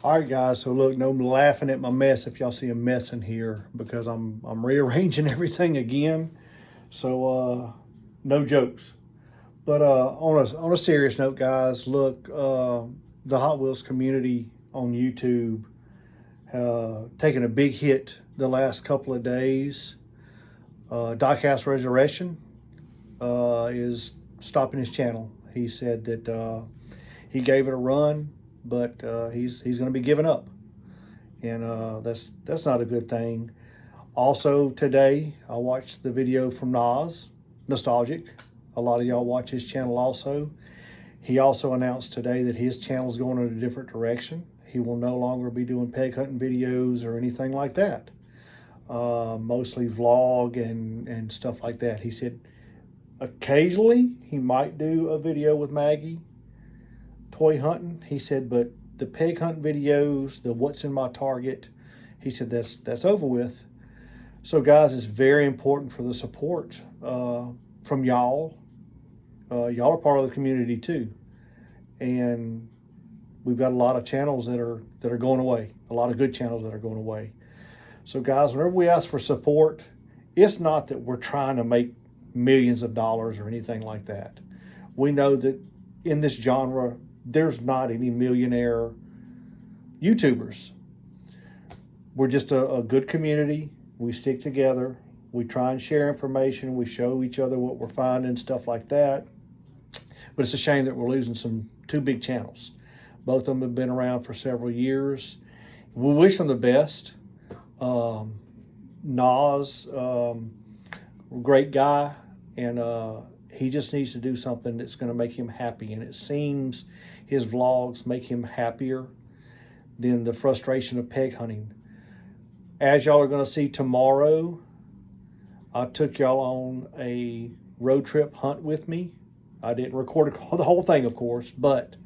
All right, guys. So look, no laughing at my mess if y'all see a mess in here because I'm rearranging everything again. So no jokes. But on a serious note, guys, look, the Hot Wheels community on YouTube taking a big hit the last couple of days. Diecast Resurrection is stopping his channel. He said that he gave it a run, but he's going to be giving up, and that's not a good thing. Also today, I watched the video from Nas, Nostalgic. A lot of y'all watch his channel also. He also announced today that his channel is going in a different direction. He will no longer be doing peg hunting videos or anything like that. Mostly vlog and stuff like that. He said occasionally he might do a video with Maggie toy hunting. He said, but the peg hunt videos, the what's in my target, he said that's over with. So guys, it's very important for the support from y'all. Y'all are part of the community too, and we've got a lot of channels that are going away. A lot of good channels that are going away. So guys, whenever we ask for support, it's not that we're trying to make millions of dollars or anything like that. We know that in this genre, there's not any millionaire YouTubers. We're just a good community. We stick together. We try and share information. We show each other what we're finding, stuff like that. But it's a shame that we're losing two big channels. Both of them have been around for several years. We wish them the best. Nas, great guy, and he just needs to do something that's going to make him happy. And it seems his vlogs make him happier than the frustration of peg hunting. As y'all are going to see tomorrow, I took y'all on a road trip hunt with me. I didn't record the whole thing, of course, but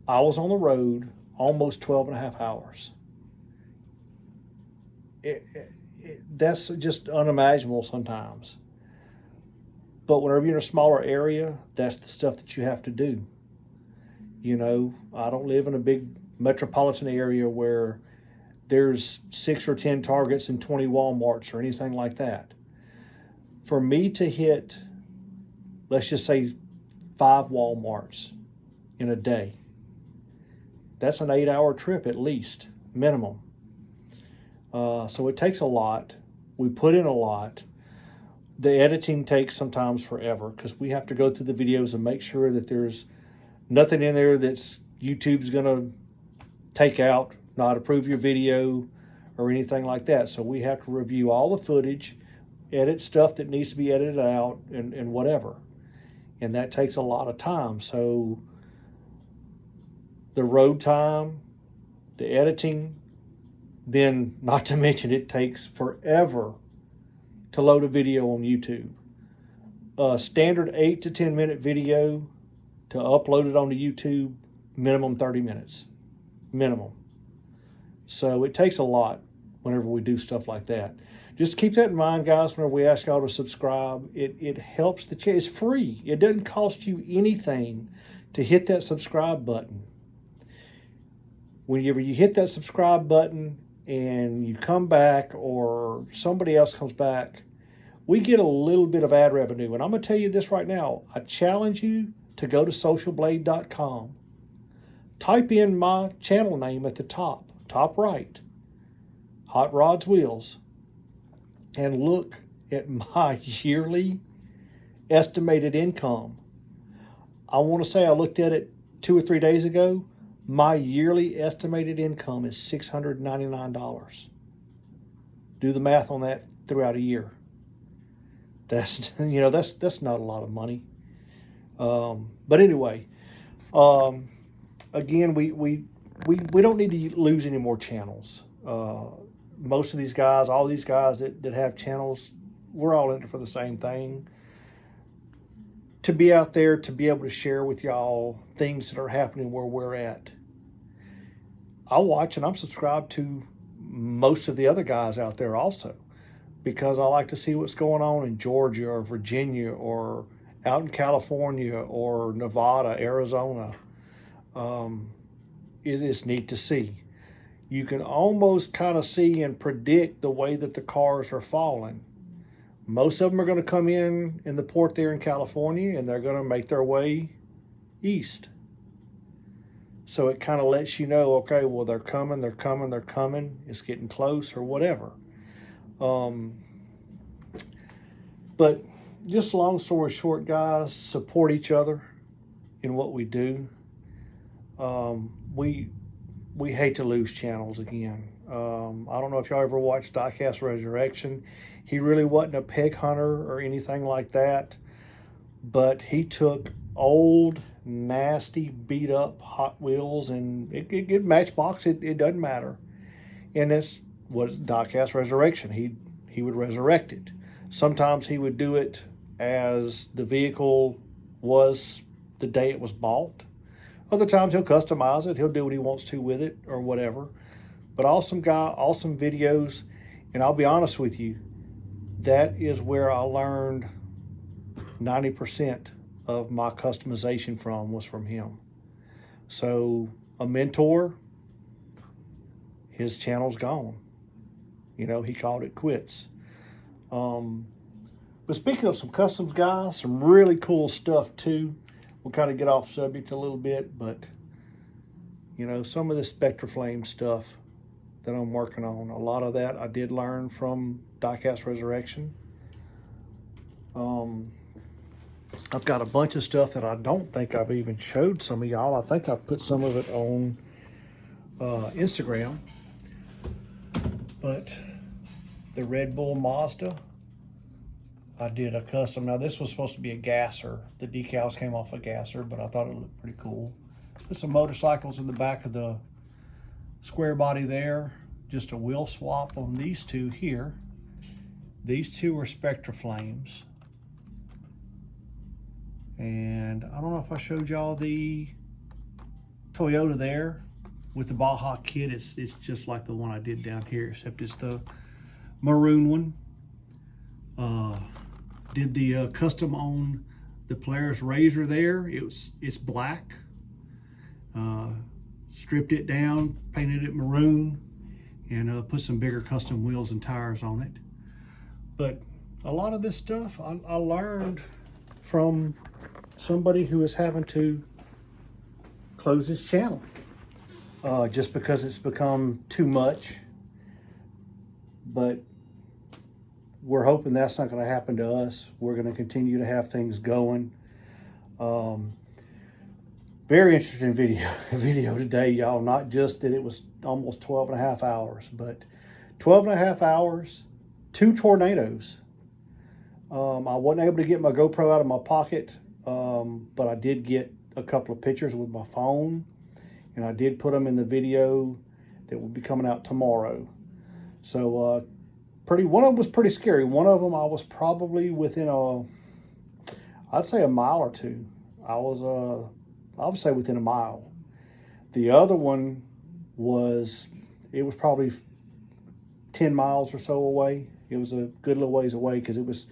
I was on the road almost 12 and a half hours. That's just unimaginable sometimes. But whenever you're in a smaller area, that's the stuff that you have to do. You know, I don't live in a big metropolitan area where there's 6 or 10 Targets and 20 Walmarts or anything like that. For me to hit, let's just say 5 Walmarts in a day, that's an 8-hour trip at least, minimum. So it takes a lot. We put in a lot. The editing takes sometimes forever because we have to go through the videos and make sure that there's nothing in there that's YouTube's going to take out, not approve your video or anything like that. So we have to review all the footage, edit stuff that needs to be edited out and whatever. And that takes a lot of time. So the road time, the editing, then not to mention it takes forever to load a video on YouTube. A standard 8 to 10 minute video to upload it onto YouTube, minimum 30 minutes, minimum. So it takes a lot whenever we do stuff like that. Just keep that in mind, guys, whenever we ask y'all to subscribe. It helps the channel. It's free. It doesn't cost you anything to hit that subscribe button. Whenever you hit that subscribe button and you come back or somebody else comes back, we get a little bit of ad revenue. And I'm going to tell you this right now. I challenge you to go to socialblade.com. Type in my channel name at the top right, Hot Rods Wheels, and look at my yearly estimated income. I want to say I looked at it 2 or 3 days ago. My yearly estimated income is $699. Do the math on that throughout a year. That's that's not a lot of money. But anyway, again, we don't need to lose any more channels. Most of these guys, all these guys that have channels, we're all in it for the same thing. To be out there, to be able to share with y'all things that are happening where we're at. I watch and I'm subscribed to most of the other guys out there also because I like to see what's going on in Georgia or Virginia or out in California or Nevada, Arizona. is neat to see. You can almost kind of see and predict the way that the cars are falling. Most of them are going to come in the port there in California, and they're going to make their way east. So it kind of lets you know, okay, well, they're coming, they're coming, they're coming. It's getting close or whatever. But just long story short, guys, support each other in what we do. We hate to lose channels again. I don't know if y'all ever watched Diecast Resurrection. He really wasn't a peg hunter or anything like that, but he took old, nasty, beat up Hot Wheels, and it Matchbox, it doesn't matter. And this was Diecast Resurrection. He would resurrect it. Sometimes he would do it as the vehicle was the day it was bought. Other times he'll customize it. He'll do what he wants to with it or whatever. But awesome guy, awesome videos. And I'll be honest with you, that is where I learned 90% of my customization was from him. So a mentor, his channel's gone. You know, he called it quits. But speaking of some customs, guys, some really cool stuff too. We'll kind of get off subject a little bit, but you know, some of this Spectraflame stuff that I'm working on, a lot of that I did learn from Diecast Resurrection. I've got a bunch of stuff that I don't think I've even showed some of y'all. I think I put some of it on Instagram. But the Red Bull Mazda, I did a custom. Now this was supposed to be a gasser. The decals came off a gasser, but I thought it looked pretty cool. Put some motorcycles in the back of the square body there. Just a wheel swap on these two here. These two are Spectraflames. And I don't know if I showed y'all the Toyota there with the Baja kit. It's just like the one I did down here, except it's the maroon one. Did the custom on the Polaris Razor there. It's black. Stripped it down, painted it maroon, and put some bigger custom wheels and tires on it. But a lot of this stuff I learned from somebody who is having to close his channel just because it's become too much. But we're hoping that's not going to happen to us. We're going to continue to have things going. Very interesting video today, y'all. Not just that it was almost 12 and a half hours, but 12 and a half hours, 2 tornadoes. I wasn't able to get my GoPro out of my pocket, but I did get a couple of pictures with my phone, and I did put them in the video that will be coming out tomorrow. So one of them was pretty scary. One of them I was probably within I'd say a mile or two. I would say within a mile. The other one was probably 10 miles or so away. It was a good little ways away because it was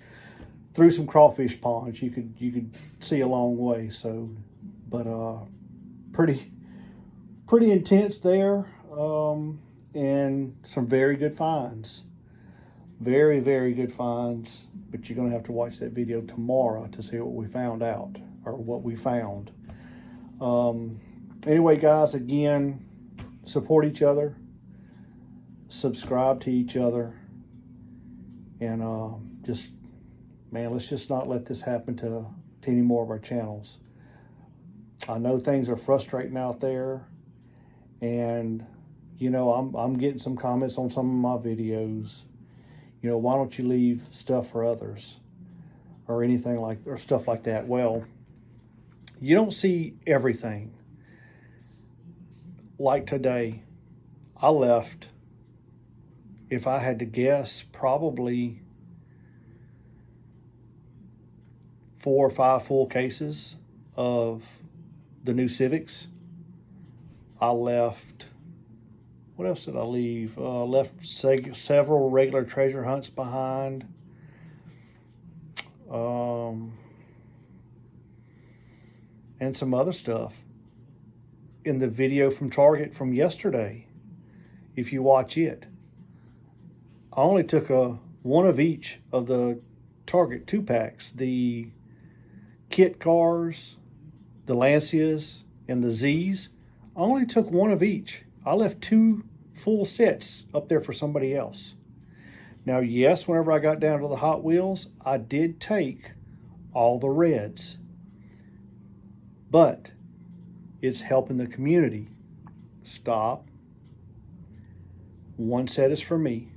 through some crawfish ponds. You could see a long way. So, but pretty intense there, and some very good finds. Very, very good finds, but you're going to have to watch that video tomorrow to see what we found out, or what we found. Anyway, guys, again, support each other, subscribe to each other, and let's just not let this happen to any more of our channels. I know things are frustrating out there, and you know, I'm getting some comments on some of my videos. You know, why don't you leave stuff for others, or anything or stuff like that? Well, you don't see everything. Like today, I left, if I had to guess, probably 4 or 5 full cases of the new Civics. I left, what else did I leave? Left several regular treasure hunts behind. And some other stuff. in the video from Target from yesterday, if you watch it, I only took one of each of the Target 2-packs, the kit cars, the Lancias, and the Zs. I only took one of each. I left 2 full sets up there for somebody else. Now, yes, whenever I got down to the Hot Wheels, I did take all the reds. But it's helping the community. Stop. 1 set is for me.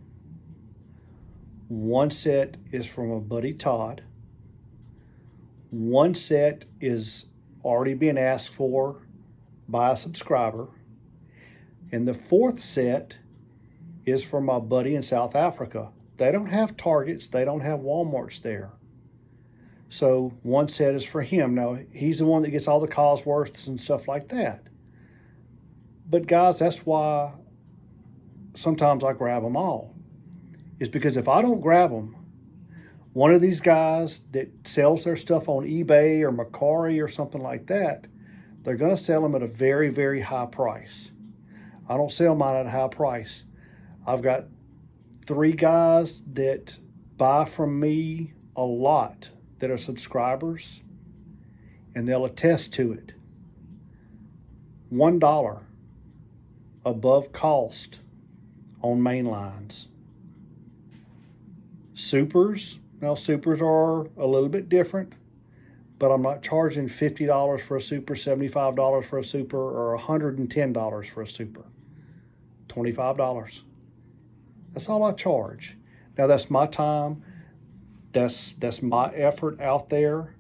1 set is from a buddy Todd. 1 set is already being asked for by a subscriber. And the 4th set is from my buddy in South Africa. They don't have Targets. They don't have Walmarts there. So 1 set is for him. Now, he's the one that gets all the Cosworths and stuff like that. But guys, that's why sometimes I grab them all. Is because if I don't grab them, one of these guys that sells their stuff on eBay or Mercari or something like that, they're going to sell them at a very, very high price. I don't sell mine at a high price. I've got 3 guys that buy from me a lot that are subscribers, and they'll attest to it. $1 above cost on main lines. Supers, now supers are a little bit different, but I'm not charging $50 for a super, $75 for a super, or $110 for a super. $25. That's all I charge. Now that's my time. That's my effort out there.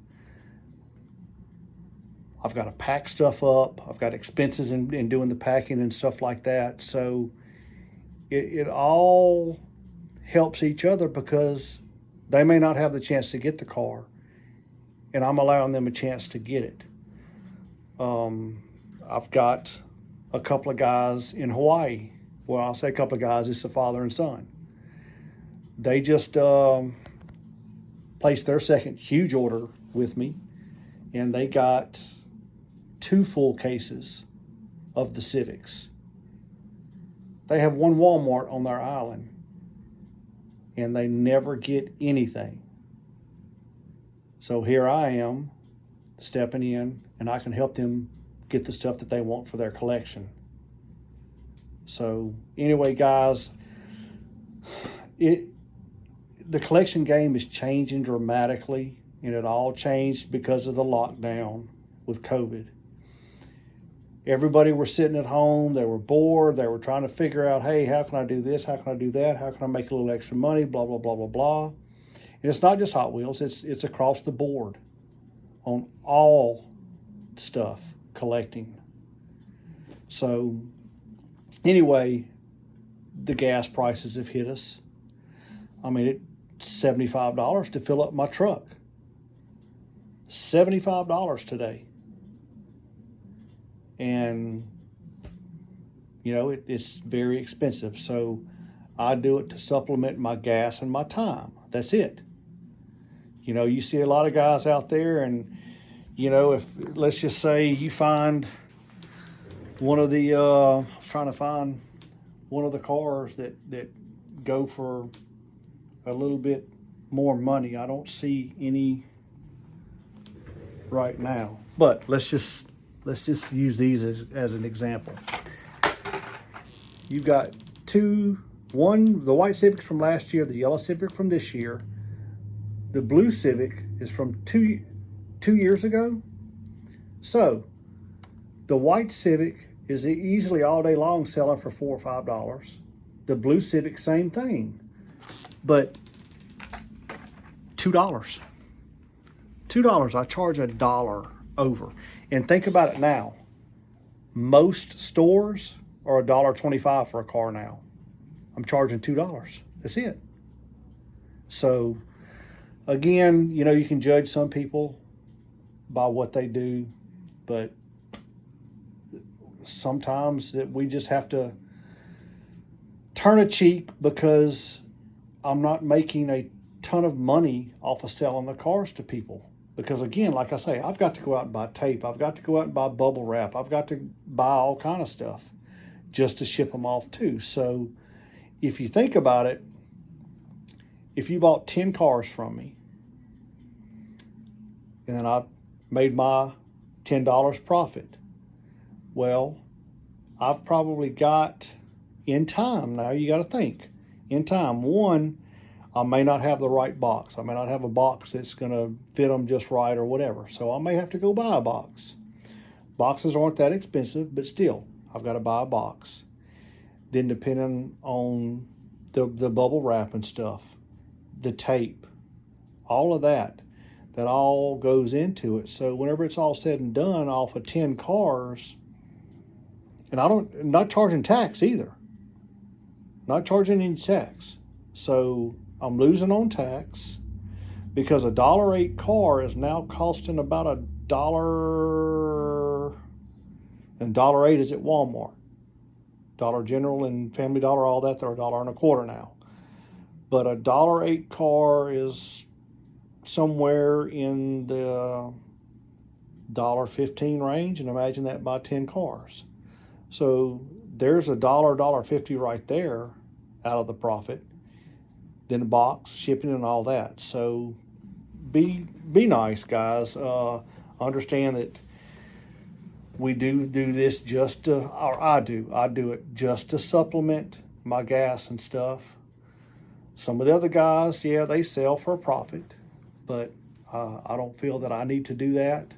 I've got to pack stuff up. I've got expenses in doing the packing and stuff like that. So it all helps each other because they may not have the chance to get the car, and I'm allowing them a chance to get it. I've got a couple of guys in Hawaii. Well, I'll say a couple of guys. It's a father and son. They just placed their second huge order with me, and they got 2 full cases of the Civics. They have 1 Walmart on their island, and they never get anything. So here I am stepping in, and I can help them get the stuff that they want for their collection. So anyway, guys, the collection game is changing dramatically, and it all changed because of the lockdown with COVID. Everybody were sitting at home. They were bored. They were trying to figure out, hey, how can I do this? How can I do that? How can I make a little extra money? Blah, blah, blah, blah, blah. And it's not just Hot Wheels. It's across the board on all stuff, collecting. So anyway, the gas prices have hit us. I mean, it's $75 to fill up my truck. $75 today. And, you know, it's very expensive. So I do it to supplement my gas and my time. That's it. You know, you see a lot of guys out there, and, you know, if, let's just say you find one of the, I was trying to find one of the cars that go for a little bit more money. I don't see any right now, but let's just use these as an example. You've got one, the white Civic from last year, the yellow Civic from this year. The blue Civic is from two years ago. So the white Civic is easily all day long selling for $4 or $5. The blue Civic, same thing, but $2. $2, I charge $1 over. And think about it now. Most stores are $1.25 for a car now. I'm charging $2. That's it. So again, you know, you can judge some people by what they do, but sometimes that we just have to turn a cheek because I'm not making a ton of money off of selling the cars to people. Because again, like I say, I've got to go out and buy tape. I've got to go out and buy bubble wrap. I've got to buy all kind of stuff just to ship them off too. So if you think about it, if you bought 10 cars from me and then I made my $10 profit, well, I've probably got, in time, now you got to think, in time, one, I may not have the right box. I may not have a box that's going to fit them just right or whatever. So I may have to go buy a box. Boxes aren't that expensive, but still, I've got to buy a box. Then depending on the bubble wrap and stuff, the tape, all of that all goes into it. So whenever it's all said and done off of 10 cars, and not charging tax either. Not charging any tax. So I'm losing on tax because a $1.08 car is now costing about $1, and $1.08 is at Walmart. Dollar General and Family Dollar, all that, they're $1.25 now. But a $1.08 car is somewhere in the $1.15 range, and imagine that by 10 cars. So there's $1.50 right there out of the profit. Then the box, shipping, and all that. So be nice, guys. Understand that we do this just to, or I do it just to supplement my gas and stuff. Some of the other guys, yeah, they sell for a profit, but I don't feel that I need to do that.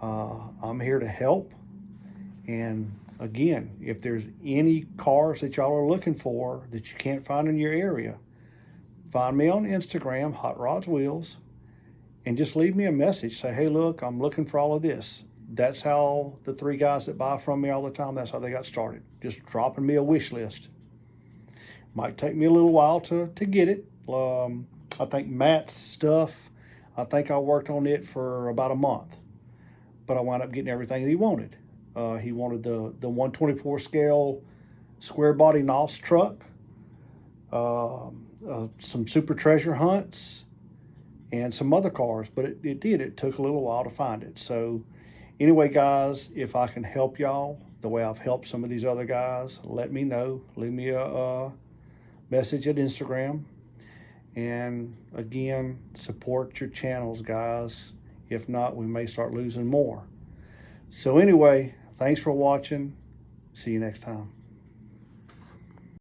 I'm here to help. And again, if there's any cars that y'all are looking for that you can't find in your area, find me on Instagram, Hot Rods Wheels, and just leave me a message. Say, hey, look, I'm looking for all of this. That's how the 3 guys that buy from me all the time, that's how they got started. Just dropping me a wish list. Might take me a little while to get it. I think Matt's stuff, I think I worked on it for about a month, but I wound up getting everything that he wanted. He wanted the 124 scale square body NOS truck, some Super Treasure hunts, and some other cars, but it took a little while to find it. So anyway, guys, if I can help y'all the way I've helped some of these other guys, let me know. Leave me a message at Instagram. And again, support your channels, guys. If not, we may start losing more. So anyway, thanks for watching. See you next time.